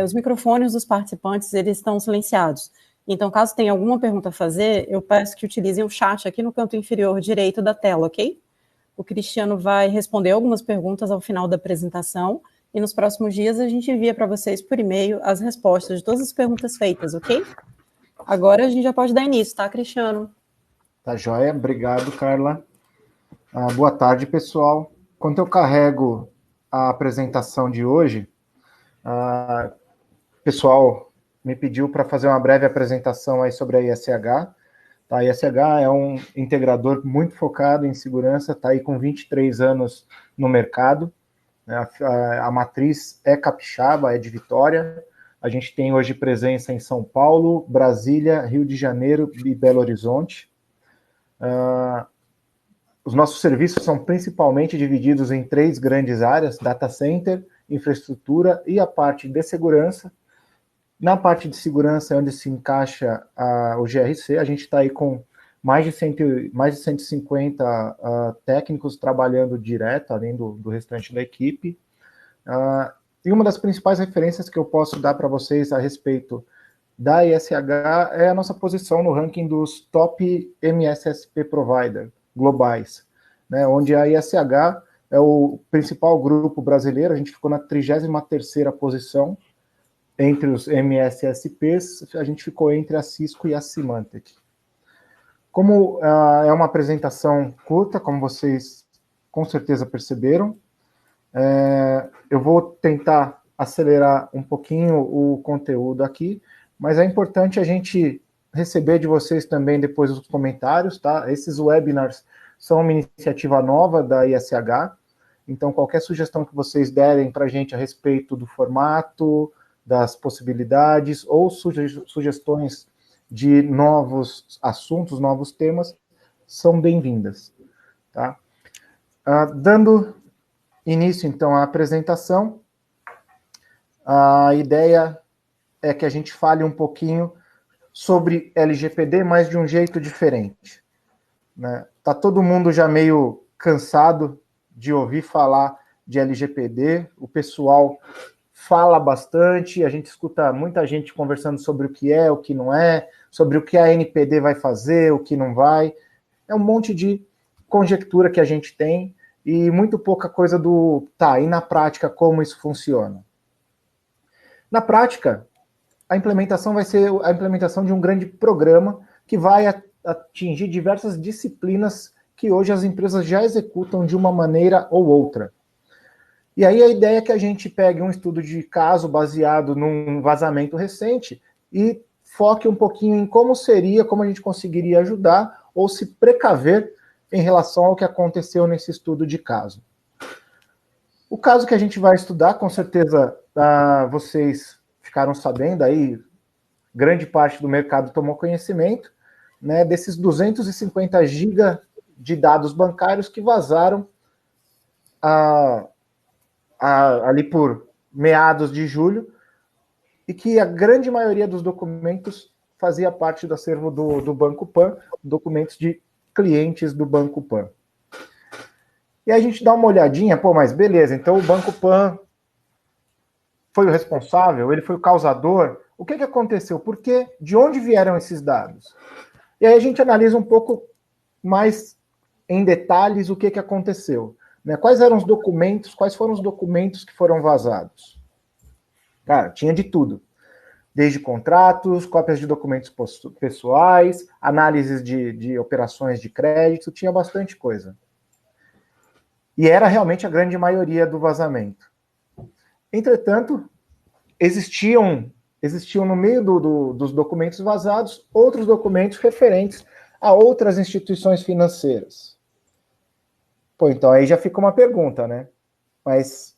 os microfones dos participantes, eles estão silenciados. Então, caso tenha alguma pergunta a fazer, eu peço que utilizem o chat aqui no canto inferior direito da tela, ok? O Cristiano vai responder algumas perguntas ao final da apresentação e nos próximos dias a gente envia para vocês por e-mail as respostas de todas as perguntas feitas, ok? Agora a gente já pode dar início, tá, Cristiano? Tá joia, obrigado, Carla. Boa tarde, pessoal. Quando eu carrego a apresentação de hoje, o pessoal me pediu para fazer uma breve apresentação aí sobre a ISH. A ISH é um integrador muito focado em segurança, está aí com 23 anos no mercado. A matriz é capixaba, é de Vitória. A gente tem hoje presença em São Paulo, Brasília, Rio de Janeiro e Belo Horizonte. Os nossos serviços são principalmente divididos em 3 grandes áreas: data center, infraestrutura e a parte de segurança. Na parte de segurança é onde se encaixa o GRC. A gente está aí com mais de 150 técnicos trabalhando direto, além do restante da equipe. E uma das principais referências que eu posso dar para vocês a respeito da ISH é a nossa posição no ranking dos top MSSP provider globais, né, onde a ISH é o principal grupo brasileiro. A gente ficou na 33ª posição entre os MSSPs, a gente ficou entre a Cisco e a Symantec. Como é uma apresentação curta, como vocês com certeza perceberam, eu vou tentar acelerar um pouquinho o conteúdo aqui, mas é importante a gente receber de vocês também depois os comentários, tá? Esses webinars são uma iniciativa nova da ISH, então qualquer sugestão que vocês derem para a gente a respeito do formato, das possibilidades, ou sugestões de novos assuntos, novos temas, são bem-vindas, tá? Dando início, então, à apresentação, a ideia é que a gente fale um pouquinho sobre LGPD, mas de um jeito diferente, né? Tá todo mundo já meio cansado de ouvir falar de LGPD, o pessoal fala bastante, a gente escuta muita gente conversando sobre o que é, o que não é, sobre o que a NPD vai fazer, o que não vai. É um monte de conjectura que a gente tem e muito pouca coisa e na prática como isso funciona. Na prática, a implementação vai ser a implementação de um grande programa que vai atingir diversas disciplinas que hoje as empresas já executam de uma maneira ou outra. E aí a ideia é que a gente pegue um estudo de caso baseado num vazamento recente e foque um pouquinho em como a gente conseguiria ajudar ou se precaver em relação ao que aconteceu nesse estudo de caso. O caso que a gente vai estudar, com certeza vocês ficaram sabendo aí, grande parte do mercado tomou conhecimento, né, desses 250 GB de dados bancários que vazaram ali por meados de julho, e que a grande maioria dos documentos fazia parte do acervo do Banco Pan, documentos de clientes do Banco Pan. E aí a gente dá uma olhadinha, mas beleza, então o Banco Pan foi o responsável, ele foi o causador. O que aconteceu? Por quê? De onde vieram esses dados? E aí a gente analisa um pouco mais em detalhes o que aconteceu. Né? Quais foram os documentos que foram vazados? Cara, tinha de tudo. Desde contratos, cópias de documentos pessoais, análises de operações de crédito, tinha bastante coisa. E era realmente a grande maioria do vazamento. Entretanto, existiam no meio dos documentos vazados outros documentos referentes a outras instituições financeiras. Então aí já fica uma pergunta, né? Mas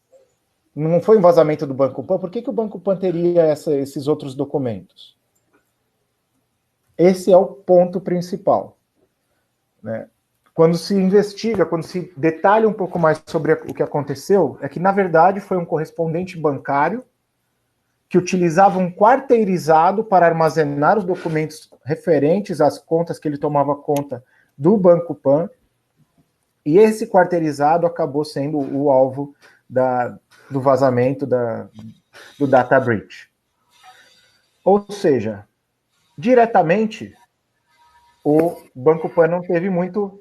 não foi um vazamento do Banco Pan, por que o Banco Pan teria esses outros documentos? Esse é o ponto principal, né? Quando se investiga, quando se detalha um pouco mais sobre o que aconteceu, é que, na verdade, foi um correspondente bancário que utilizava um quarteirizado para armazenar os documentos referentes às contas que ele tomava conta do Banco Pan, e esse quarteirizado acabou sendo o alvo do vazamento do data breach. Ou seja, diretamente, o Banco Pan não teve muito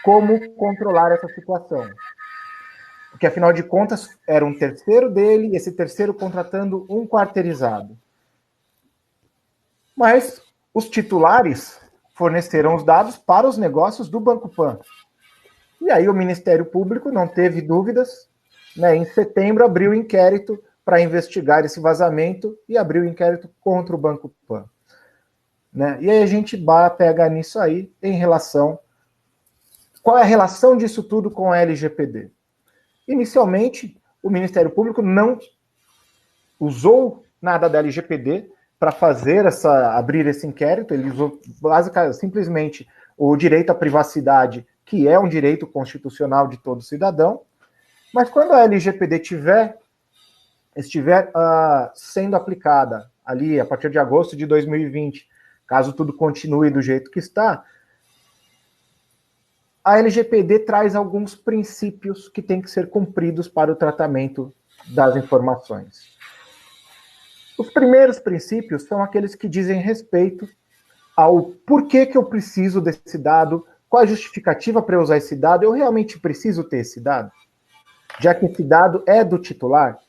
como controlar essa situação. Porque, afinal de contas, era um terceiro dele, e esse terceiro contratando um quarteirizado. Mas os titulares forneceram os dados para os negócios do Banco Pan. E aí o Ministério Público não teve dúvidas, né? Em setembro abriu o inquérito para investigar esse vazamento e abriu o inquérito contra o Banco Pan. Né? E aí a gente pega nisso aí em relação... Qual é a relação disso tudo com a LGPD? Inicialmente, o Ministério Público não usou nada da LGPD para abrir esse inquérito, ele usou basicamente, simplesmente o direito à privacidade, que é um direito constitucional de todo cidadão, mas quando a LGPD estiver sendo aplicada ali a partir de agosto de 2020, caso tudo continue do jeito que está, a LGPD traz alguns princípios que têm que ser cumpridos para o tratamento das informações. Os primeiros princípios são aqueles que dizem respeito ao porquê que eu preciso desse dado, qual a justificativa para eu usar esse dado, eu realmente preciso ter esse dado? Já que esse dado é do titular,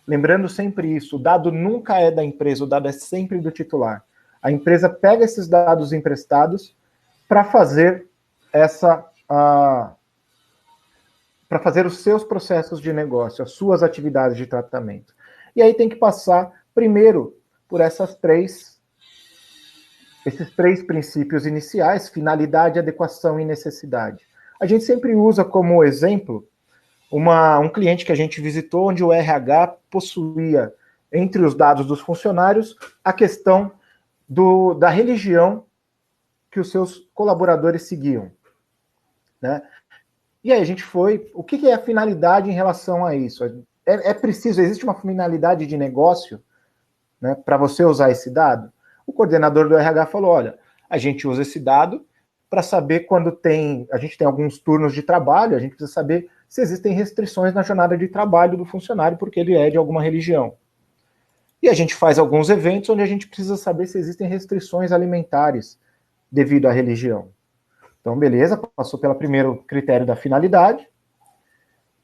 lembrando sempre isso, o dado nunca é da empresa, o dado é sempre do titular. A empresa pega esses dados emprestados para fazer para fazer os seus processos de negócio, as suas atividades de tratamento. E aí tem que passar primeiro por esses três princípios iniciais: finalidade, adequação e necessidade. A gente sempre usa como exemplo um cliente que a gente visitou, onde o RH possuía, entre os dados dos funcionários, a questão da religião que os seus colaboradores seguiam. Né? E aí a gente o que é a finalidade em relação a isso? Existe uma finalidade de negócio, né, para você usar esse dado? O coordenador do RH falou, olha, a gente usa esse dado para saber quando a gente tem alguns turnos de trabalho, a gente precisa saber se existem restrições na jornada de trabalho do funcionário, porque ele é de alguma religião. E a gente faz alguns eventos onde a gente precisa saber se existem restrições alimentares devido à religião. Então, beleza, passou pelo primeiro critério da finalidade.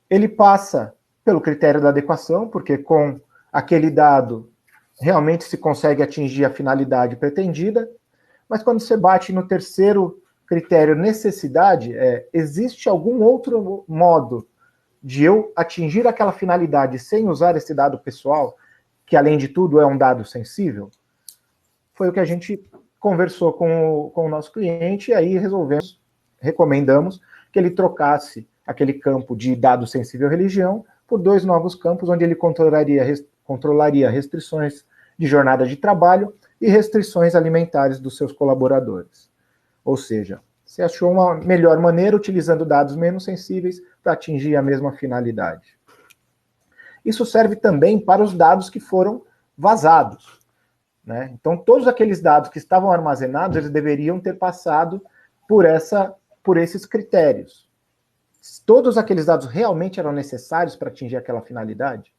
Ele passa pelo critério da adequação, porque com aquele dado realmente se consegue atingir a finalidade pretendida. Mas quando você bate no terceiro critério, necessidade, existe algum outro modo de eu atingir aquela finalidade sem usar esse dado pessoal, que além de tudo é um dado sensível? Foi o que a gente conversou com o nosso cliente, e aí recomendamos que ele trocasse aquele campo de dado sensível religião por 2 novos campos, onde ele controlaria restrições de jornada de trabalho e restrições alimentares dos seus colaboradores. Ou seja, você achou uma melhor maneira utilizando dados menos sensíveis para atingir a mesma finalidade. Isso serve também para os dados que foram vazados. Né? Então, todos aqueles dados que estavam armazenados, eles deveriam ter passado por esses critérios. Todos aqueles dados realmente eram necessários para atingir aquela finalidade?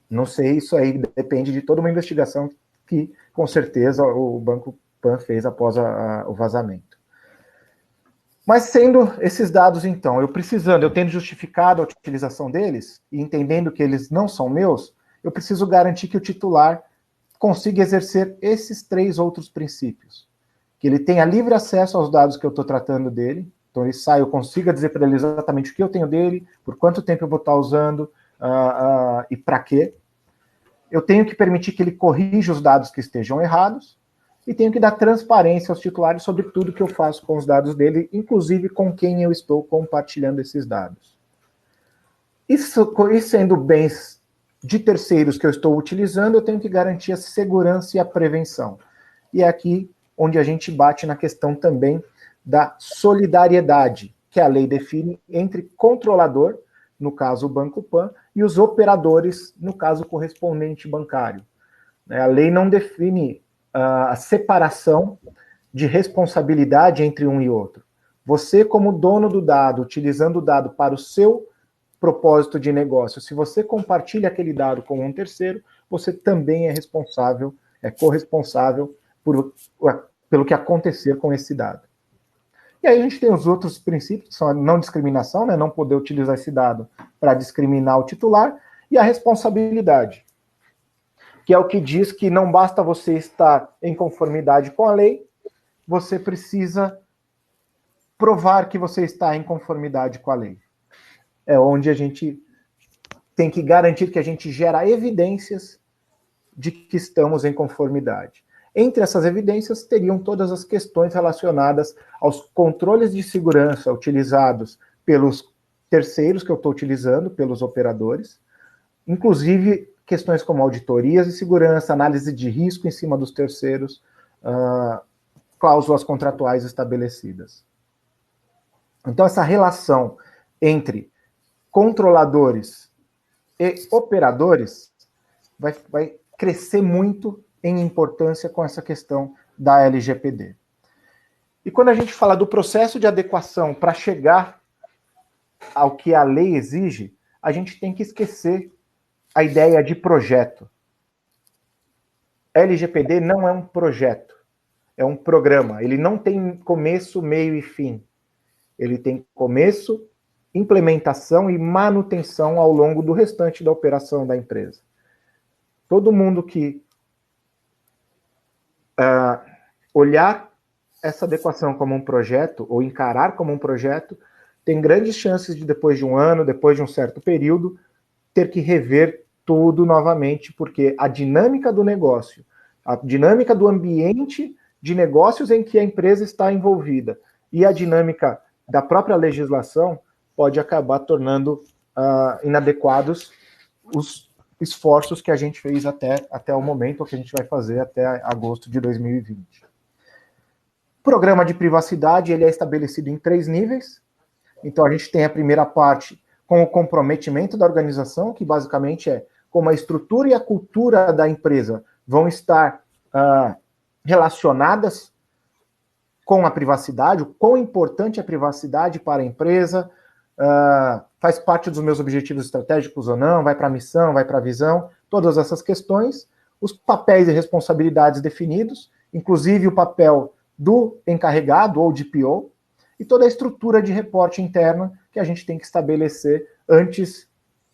Não sei, isso aí depende de toda uma investigação que, com certeza, o Banco Pan fez após o vazamento. Mas sendo esses dados, então, eu tendo justificado a utilização deles, e entendendo que eles não são meus, eu preciso garantir que o titular consiga exercer esses 3 outros princípios. Que ele tenha livre acesso aos dados que eu estou tratando dele, então eu consiga dizer para ele exatamente o que eu tenho dele, por quanto tempo eu vou estar usando e para quê. Eu tenho que permitir que ele corrija os dados que estejam errados e tenho que dar transparência aos titulares sobre tudo que eu faço com os dados dele, inclusive com quem eu estou compartilhando esses dados. E sendo bens de terceiros que eu estou utilizando, eu tenho que garantir a segurança e a prevenção. E é aqui onde a gente bate na questão também da solidariedade, que a lei define entre controlador, no caso o Banco Pan, e os operadores, no caso o correspondente bancário. A lei não define a separação de responsabilidade entre um e outro. Você, como dono do dado, utilizando o dado para o seu propósito de negócio. Se você compartilha aquele dado com um terceiro, você também é responsável, é corresponsável pelo que acontecer com esse dado. E aí a gente tem os outros princípios, que são a não discriminação, né, não poder utilizar esse dado para discriminar o titular, e a responsabilidade, que é o que diz que não basta você estar em conformidade com a lei, você precisa provar que você está em conformidade com a lei. É onde a gente tem que garantir que a gente gera evidências de que estamos em conformidade. Entre essas evidências, teriam todas as questões relacionadas aos controles de segurança utilizados pelos terceiros que eu estou utilizando, pelos operadores, inclusive questões como auditorias de segurança, análise de risco em cima dos terceiros, cláusulas contratuais estabelecidas. Então, essa relação entre controladores e operadores vai crescer muito em importância com essa questão da LGPD. E quando a gente fala do processo de adequação para chegar ao que a lei exige, a gente tem que esquecer a ideia de projeto. LGPD não é um projeto, é um programa. Ele não tem começo, meio e fim. Ele tem começo, implementação e manutenção ao longo do restante da operação da empresa. Todo mundo que olhar essa adequação como um projeto, ou encarar como um projeto, tem grandes chances de, depois de um ano, depois de um certo período, ter que rever tudo novamente, porque a dinâmica do negócio, a dinâmica do ambiente de negócios em que a empresa está envolvida e a dinâmica da própria legislação pode acabar tornando inadequados os esforços que a gente fez até o momento, ou que a gente vai fazer até agosto de 2020. O programa de privacidade ele é estabelecido em 3 níveis. Então, a gente tem a primeira parte com o comprometimento da organização, que basicamente é como a estrutura e a cultura da empresa vão estar relacionadas com a privacidade, o quão importante é a privacidade para a empresa, faz parte dos meus objetivos estratégicos ou não, vai para a missão, vai para a visão, todas essas questões, os papéis e responsabilidades definidos, inclusive o papel do encarregado ou DPO, e toda a estrutura de reporte interna que a gente tem que estabelecer antes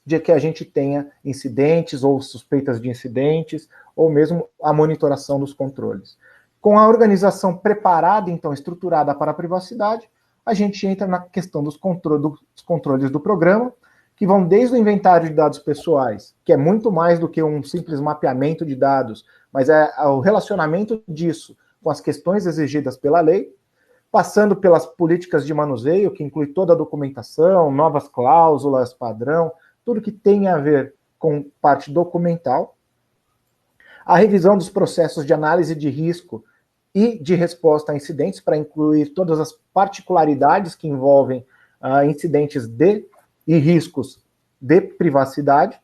de que a gente tenha incidentes ou suspeitas de incidentes, ou mesmo a monitoração dos controles. Com a organização preparada, então, estruturada para a privacidade, a gente entra na questão dos controles do programa, que vão desde o inventário de dados pessoais, que é muito mais do que um simples mapeamento de dados, mas é o relacionamento disso com as questões exigidas pela lei, passando pelas políticas de manuseio, que inclui toda a documentação, novas cláusulas, padrão, tudo que tem a ver com parte documental, a revisão dos processos de análise de risco e de resposta a incidentes, para incluir todas as particularidades que envolvem incidentes e riscos de privacidade,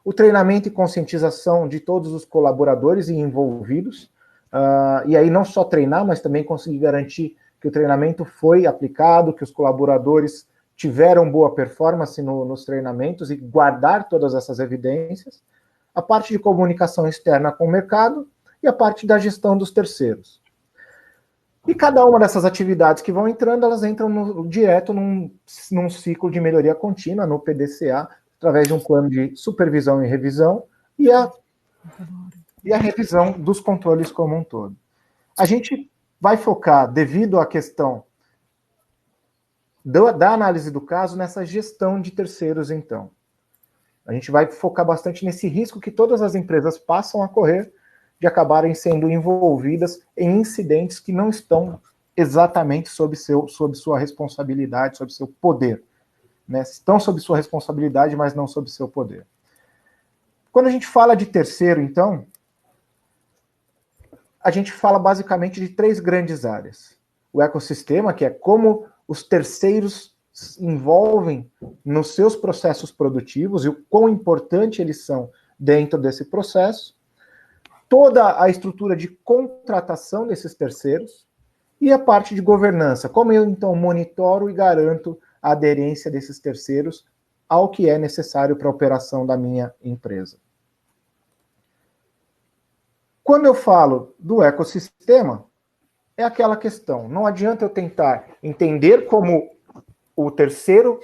o treinamento e conscientização de todos os colaboradores e envolvidos, e aí não só treinar, mas também conseguir garantir que o treinamento foi aplicado, que os colaboradores tiveram boa performance nos treinamentos e guardar todas essas evidências, a parte de comunicação externa com o mercado e a parte da gestão dos terceiros. E cada uma dessas atividades que vão entrando, elas entram direto num ciclo de melhoria contínua, no PDCA, através de um plano de supervisão e revisão, e a revisão dos controles como um todo. A gente vai focar, devido à questão da análise do caso, nessa gestão de terceiros, então. A gente vai focar bastante nesse risco que todas as empresas passam a correr de acabarem sendo envolvidas em incidentes que não estão exatamente sob sua responsabilidade, sob seu poder. Né? Estão sob sua responsabilidade, mas não sob seu poder. Quando a gente fala de terceiro, então, a gente fala basicamente de 3 grandes áreas. O ecossistema, que é como os terceiros se envolvem nos seus processos produtivos e o quão importante eles são dentro desse processo. Toda a estrutura de contratação desses terceiros e a parte de governança. Como eu, então, monitoro e garanto a aderência desses terceiros ao que é necessário para a operação da minha empresa. Quando eu falo do ecossistema, é aquela questão, não adianta eu tentar entender como o terceiro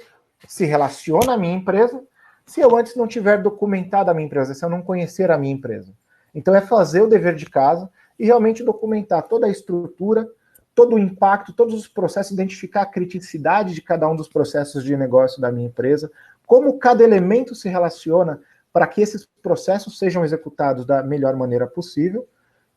se relaciona à minha empresa, se eu antes não tiver documentado a minha empresa, se eu não conhecer a minha empresa. Então é fazer o dever de casa e realmente documentar toda a estrutura, todo o impacto, todos os processos, identificar a criticidade de cada um dos processos de negócio da minha empresa, como cada elemento se relaciona para que esses processos sejam executados da melhor maneira possível,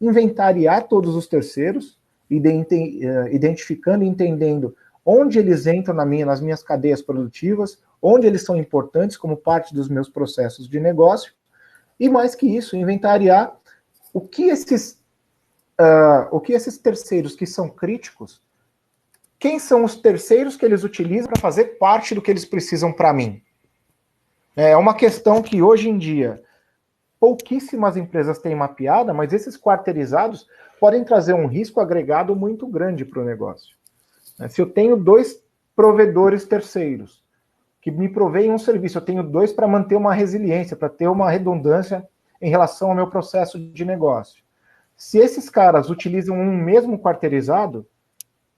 inventariar todos os terceiros, identificando e entendendo onde eles entram nas minhas cadeias produtivas, onde eles são importantes como parte dos meus processos de negócio, e mais que isso, inventariar o que esses terceiros que são críticos, quem são os terceiros que eles utilizam para fazer parte do que eles precisam para mim. É uma questão que hoje em dia pouquíssimas empresas têm mapeada, mas esses quarteirizados podem trazer um risco agregado muito grande para o negócio. Se eu tenho 2 provedores terceiros que me proveem um serviço, eu tenho 2 para manter uma resiliência, para ter uma redundância em relação ao meu processo de negócio. Se esses caras utilizam um mesmo quarteirizado,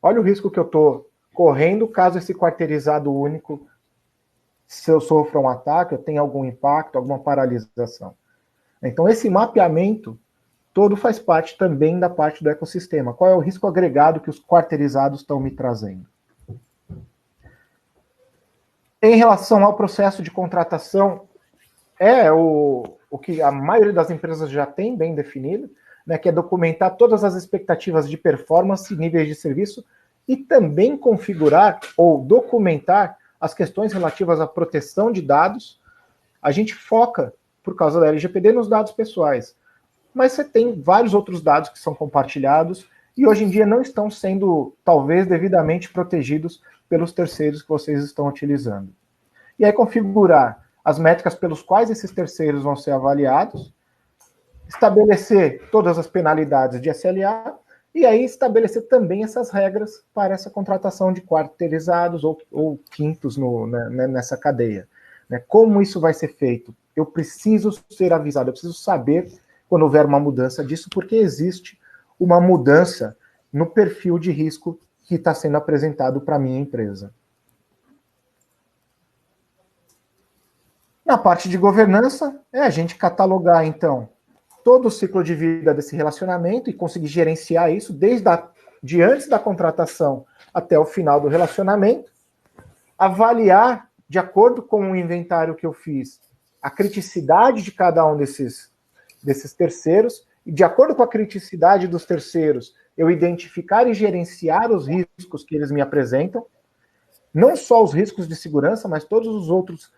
olha o risco que eu estou correndo caso esse quarteirizado único, se eu sofra um ataque, eu tenha algum impacto, alguma paralisação. Então, esse mapeamento todo faz parte também da parte do ecossistema. Qual é o risco agregado que os quarteirizados estão me trazendo? Em relação ao processo de contratação, é o que a maioria das empresas já tem bem definido, né, que é documentar todas as expectativas de performance e níveis de serviço e também configurar ou documentar as questões relativas à proteção de dados. A gente foca, por causa da LGPD, nos dados pessoais. Mas você tem vários outros dados que são compartilhados e hoje em dia não estão sendo, talvez, devidamente protegidos pelos terceiros que vocês estão utilizando. E aí configurar as métricas pelos quais esses terceiros vão ser avaliados, estabelecer todas as penalidades de SLA e aí estabelecer também essas regras para essa contratação de quarteirizados ou quintos nessa cadeia. Como isso vai ser feito? Eu preciso ser avisado, eu preciso saber quando houver uma mudança disso, porque existe uma mudança no perfil de risco que está sendo apresentado para a minha empresa. Na parte de governança, é a gente catalogar, então, todo o ciclo de vida desse relacionamento e conseguir gerenciar isso de antes da contratação até o final do relacionamento, avaliar, de acordo com o inventário que eu fiz, a criticidade de cada um desses terceiros, e de acordo com a criticidade dos terceiros, eu identificar e gerenciar os riscos que eles me apresentam, não só os riscos de segurança, mas todos os outros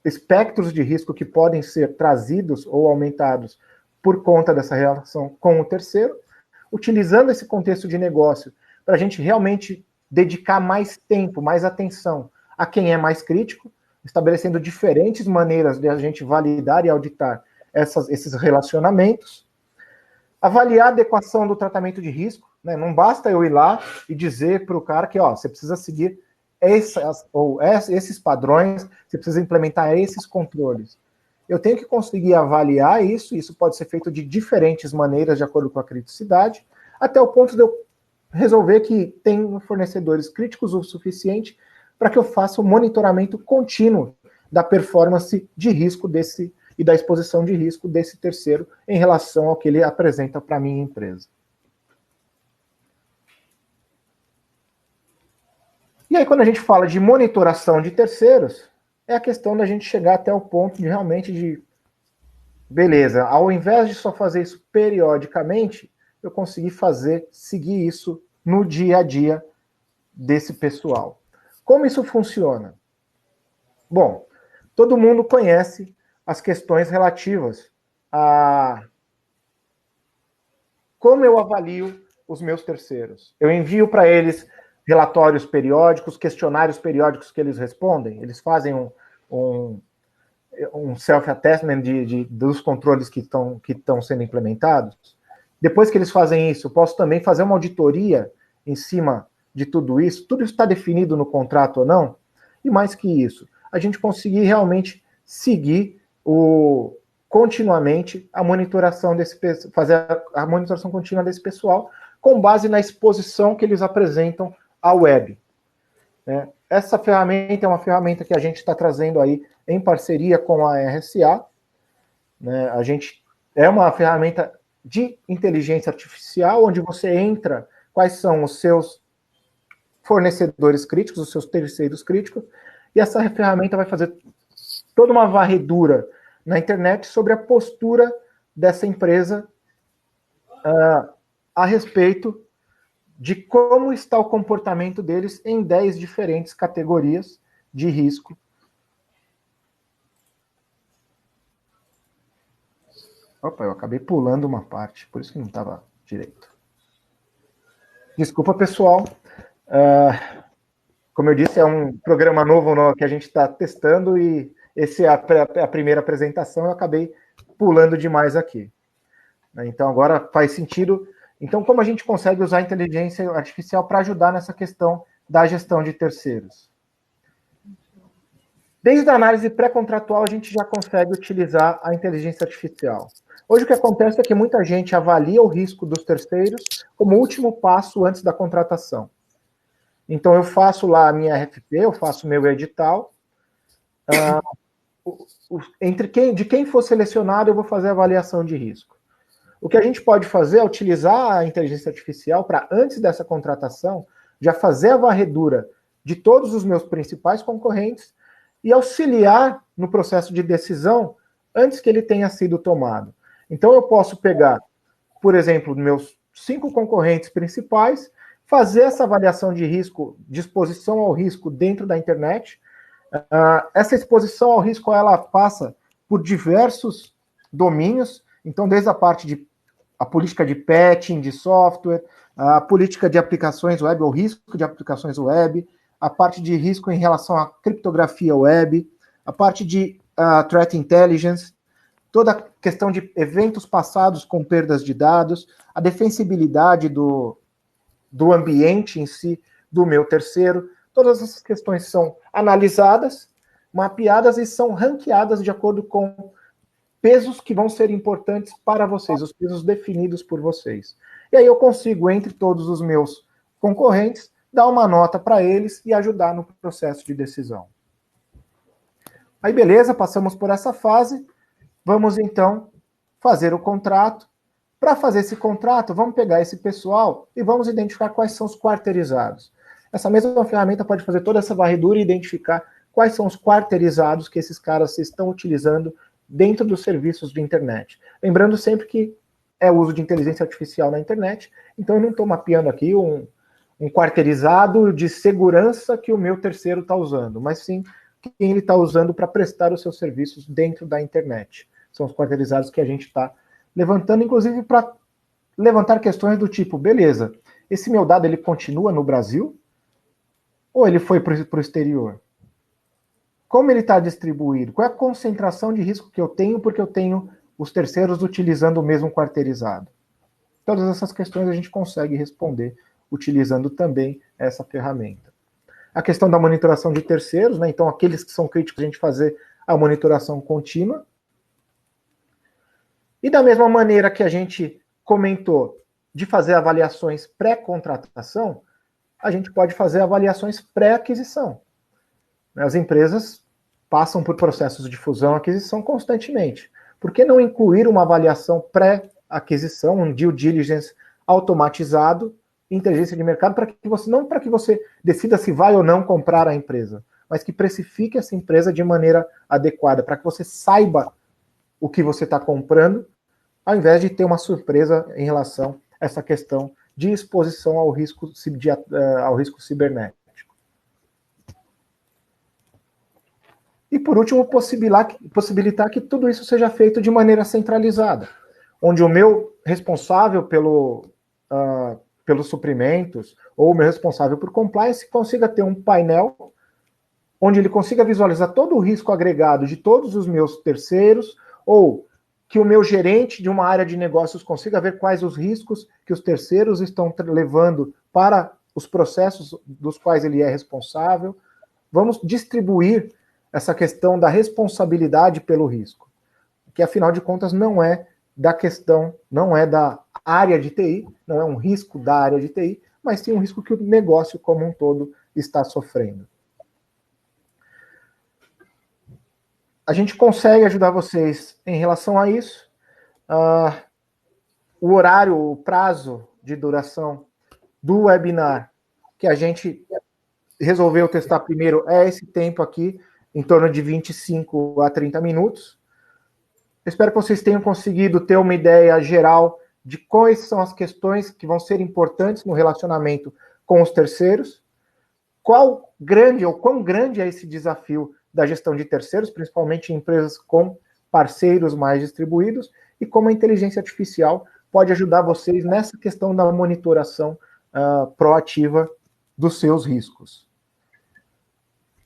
espectros de risco que podem ser trazidos ou aumentados por conta dessa relação com o terceiro, utilizando esse contexto de negócio para a gente realmente dedicar mais tempo, mais atenção a quem é mais crítico, estabelecendo diferentes maneiras de a gente validar e auditar esses relacionamentos, avaliar a adequação do tratamento de risco, né? Não basta eu ir lá e dizer para o cara que você precisa seguir esses padrões, você precisa implementar esses controles. Eu tenho que conseguir avaliar isso pode ser feito de diferentes maneiras, de acordo com a criticidade, até o ponto de eu resolver que tem fornecedores críticos o suficiente para que eu faça o monitoramento contínuo da performance de risco e da exposição de risco desse terceiro em relação ao que ele apresenta para a minha empresa. E aí, quando a gente fala de monitoração de terceiros, é a questão da gente chegar até o ponto de realmente beleza, ao invés de só fazer isso periodicamente, eu consegui seguir isso no dia a dia desse pessoal. Como isso funciona? Bom, todo mundo conhece as questões relativas a como eu avalio os meus terceiros. Eu envio para eles relatórios periódicos, questionários periódicos que eles respondem, eles fazem um self-attestment dos controles que estão sendo implementados. Depois que eles fazem isso, eu posso também fazer uma auditoria em cima de tudo isso está definido no contrato ou não? E mais que isso, a gente conseguir realmente seguir continuamente a monitoração fazer a monitoração contínua desse pessoal, com base na exposição que eles apresentam à web. Essa ferramenta é uma ferramenta que a gente está trazendo aí em parceria com a RSA. A gente é uma ferramenta de inteligência artificial, onde você entra quais são os seus fornecedores críticos, os seus terceiros críticos, e essa ferramenta vai fazer toda uma varredura na internet sobre a postura dessa empresa a respeito de como está o comportamento deles em 10 diferentes categorias de risco. Opa, eu acabei pulando uma parte, por isso que não estava direito. Desculpa, pessoal. Como eu disse, é um programa novo que a gente está testando e essa é a primeira apresentação, eu acabei pulando demais aqui. Então, agora faz sentido. Então, como a gente consegue usar a inteligência artificial para ajudar nessa questão da gestão de terceiros? Desde a análise pré-contratual, a gente já consegue utilizar a inteligência artificial. Hoje, o que acontece é que muita gente avalia o risco dos terceiros como último passo antes da contratação. Então, eu faço lá a minha RFP, eu faço o meu edital. De quem for selecionado, eu vou fazer a avaliação de risco. O que a gente pode fazer é utilizar a inteligência artificial para, antes dessa contratação, já fazer a varredura de todos os meus principais concorrentes e auxiliar no processo de decisão antes que ele tenha sido tomado. Então, eu posso pegar, por exemplo, meus 5 concorrentes principais, fazer essa avaliação de risco, de exposição ao risco dentro da internet. Essa exposição ao risco, ela passa por diversos domínios, então, desde a parte de a política de patching de software, a política de aplicações web, ou risco de aplicações web, a parte de risco em relação à criptografia web, a parte de threat intelligence, toda a questão de eventos passados com perdas de dados, a defensibilidade do ambiente em si, do meu terceiro. Todas essas questões são analisadas, mapeadas e são ranqueadas de acordo com pesos que vão ser importantes para vocês, os pesos definidos por vocês. E aí eu consigo, entre todos os meus concorrentes, dar uma nota para eles e ajudar no processo de decisão. Aí, beleza, passamos por essa fase. Vamos, então, fazer o contrato. Para fazer esse contrato, vamos pegar esse pessoal e vamos identificar quais são os quarteirizados. Essa mesma ferramenta pode fazer toda essa varredura e identificar quais são os quarteirizados que esses caras estão utilizando dentro dos serviços de internet. Lembrando sempre que é o uso de inteligência artificial na internet, então eu não estou mapeando aqui um quarteirizado de segurança que o meu terceiro está usando, mas sim quem ele está usando para prestar os seus serviços dentro da internet. São os quarteirizados que a gente está levantando, inclusive para levantar questões do tipo, beleza, esse meu dado ele continua no Brasil? Ou ele foi para o exterior? Como ele está distribuído? Qual é a concentração de risco que eu tenho porque eu tenho os terceiros utilizando o mesmo quarteirizado? Todas essas questões a gente consegue responder utilizando também essa ferramenta. A questão da monitoração de terceiros, né? Então aqueles que são críticos, a gente fazer a monitoração contínua. E da mesma maneira que a gente comentou de fazer avaliações pré-contratação, a gente pode fazer avaliações pré-aquisição. As empresas passam por processos de fusão e aquisição constantemente. Por que não incluir uma avaliação pré-aquisição, um due diligence automatizado, inteligência de mercado, não para que você decida se vai ou não comprar a empresa, mas que precifique essa empresa de maneira adequada, para que você saiba o que você está comprando, ao invés de ter uma surpresa em relação a essa questão de exposição ao risco cibernético. E, por último, possibilitar que tudo isso seja feito de maneira centralizada, onde o meu responsável pelos suprimentos, ou o meu responsável por compliance, consiga ter um painel onde ele consiga visualizar todo o risco agregado de todos os meus terceiros, ou que o meu gerente de uma área de negócios consiga ver quais os riscos que os terceiros estão levando para os processos dos quais ele é responsável. Vamos distribuir essa questão da responsabilidade pelo risco, que afinal de contas não é da questão, não é da área de TI, não é um risco da área de TI, mas sim um risco que o negócio como um todo está sofrendo. A gente consegue ajudar vocês em relação a isso. O horário, o prazo de duração do webinar que a gente resolveu testar primeiro é esse tempo aqui, em torno de 25 a 30 minutos. Eu espero que vocês tenham conseguido ter uma ideia geral de quais são as questões que vão ser importantes no relacionamento com os terceiros, quão grande é esse desafio da gestão de terceiros, principalmente em empresas com parceiros mais distribuídos, e como a inteligência artificial pode ajudar vocês nessa questão da monitoração proativa dos seus riscos.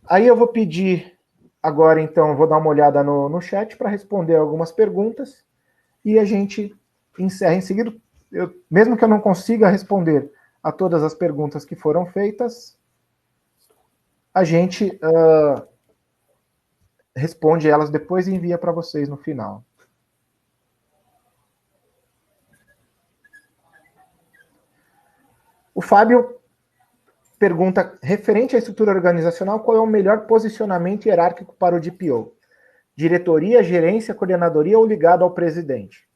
Aí eu vou pedir agora, então, vou dar uma olhada no chat para responder algumas perguntas e a gente encerra em seguida. Mesmo que eu não consiga responder a todas as perguntas que foram feitas, a gente responde elas depois e envia para vocês no final. O Fábio pergunta, referente à estrutura organizacional, qual é o melhor posicionamento hierárquico para o DPO? Diretoria, gerência, coordenadoria ou ligado ao presidente?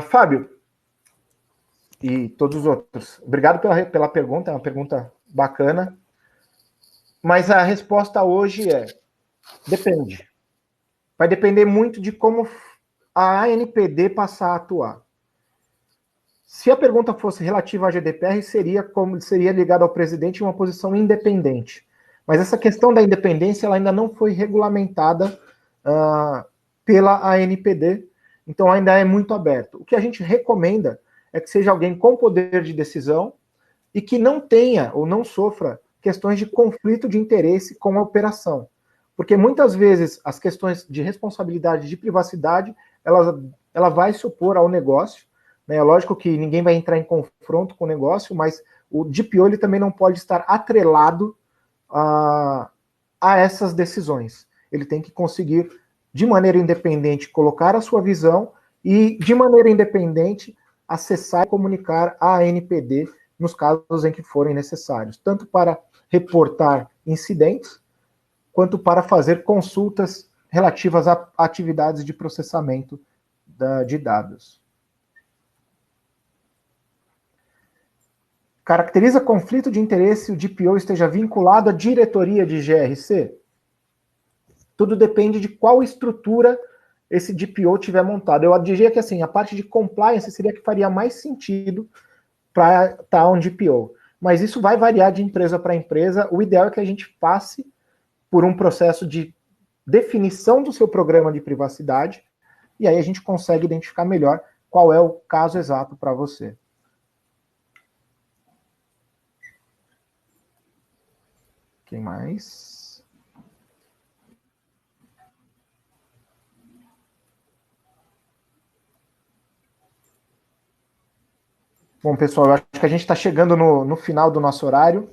Fábio, e todos os outros, obrigado pela pergunta, é uma pergunta bacana, mas a resposta hoje é, depende. Vai depender muito de como a ANPD passar a atuar. Se a pergunta fosse relativa à GDPR, seria ligado ao presidente em uma posição independente. Mas essa questão da independência ela ainda não foi regulamentada pela ANPD, então ainda é muito aberto. O que a gente recomenda é que seja alguém com poder de decisão e que não tenha ou não sofra questões de conflito de interesse com a operação. Porque muitas vezes as questões de responsabilidade de privacidade, ela vai se opor ao negócio. É lógico que ninguém vai entrar em confronto com o negócio, mas o DPO ele também não pode estar atrelado a essas decisões. Ele tem que conseguir, de maneira independente, colocar a sua visão e, de maneira independente, acessar e comunicar a ANPD nos casos em que forem necessários, tanto para reportar incidentes, quanto para fazer consultas relativas a atividades de processamento de dados. Caracteriza conflito de interesse se o DPO esteja vinculado à diretoria de GRC? Tudo depende de qual estrutura esse DPO tiver montado. Eu diria que assim, a parte de compliance seria que faria mais sentido para estar um DPO. Mas isso vai variar de empresa para empresa. O ideal é que a gente passe por um processo de definição do seu programa de privacidade e aí a gente consegue identificar melhor qual é o caso exato para você. Quem mais? Bom, pessoal, eu acho que a gente está chegando no final do nosso horário.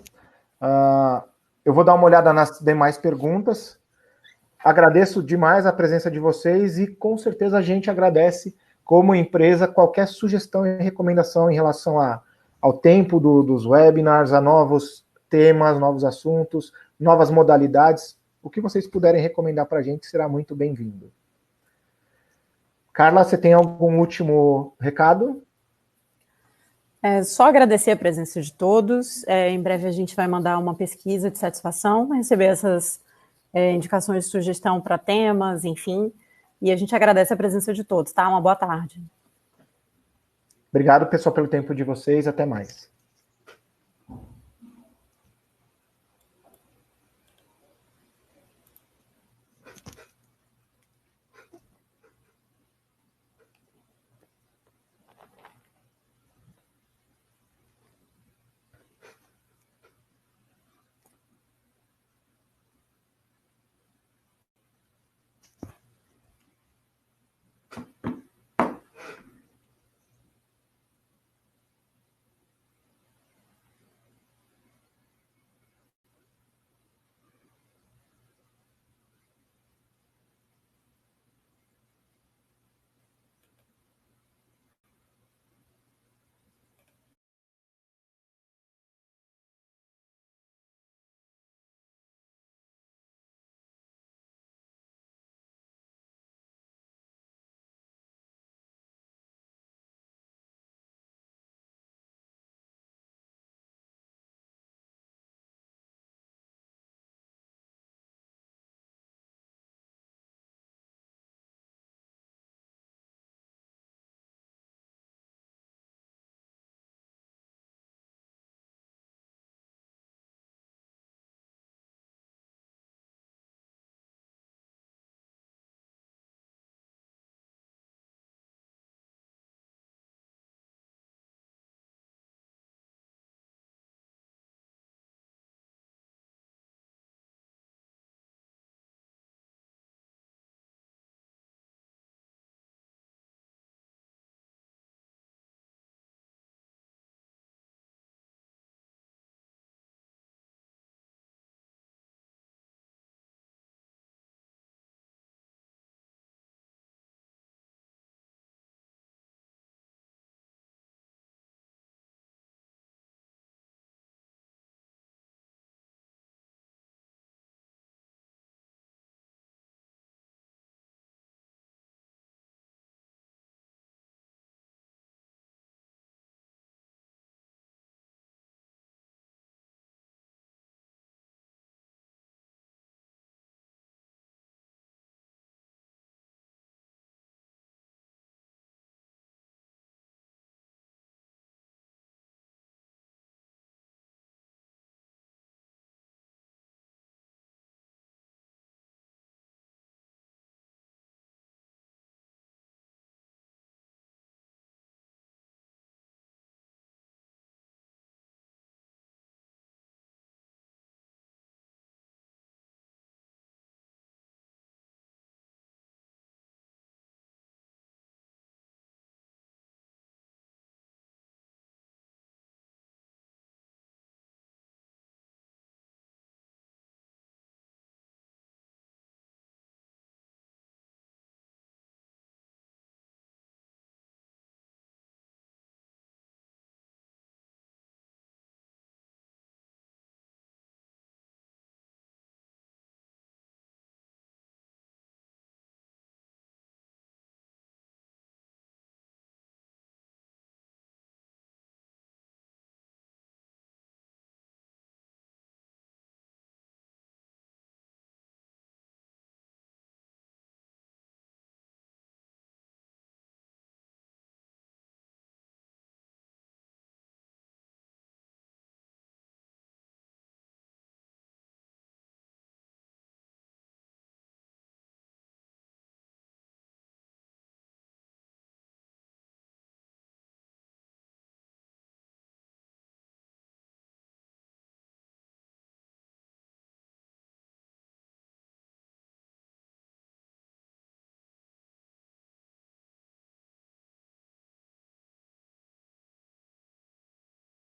Eu vou dar uma olhada nas demais perguntas. Agradeço demais a presença de vocês e com certeza a gente agradece, como empresa, qualquer sugestão e recomendação em relação ao tempo dos webinars, a novos temas, novos assuntos, novas modalidades. O que vocês puderem recomendar para a gente será muito bem-vindo. Carla, você tem algum último recado? Só agradecer a presença de todos. Em breve a gente vai mandar uma pesquisa de satisfação, receber essas indicações de sugestão para temas, enfim. E a gente agradece a presença de todos, tá? Uma boa tarde. Obrigado, pessoal, pelo tempo de vocês. Até mais.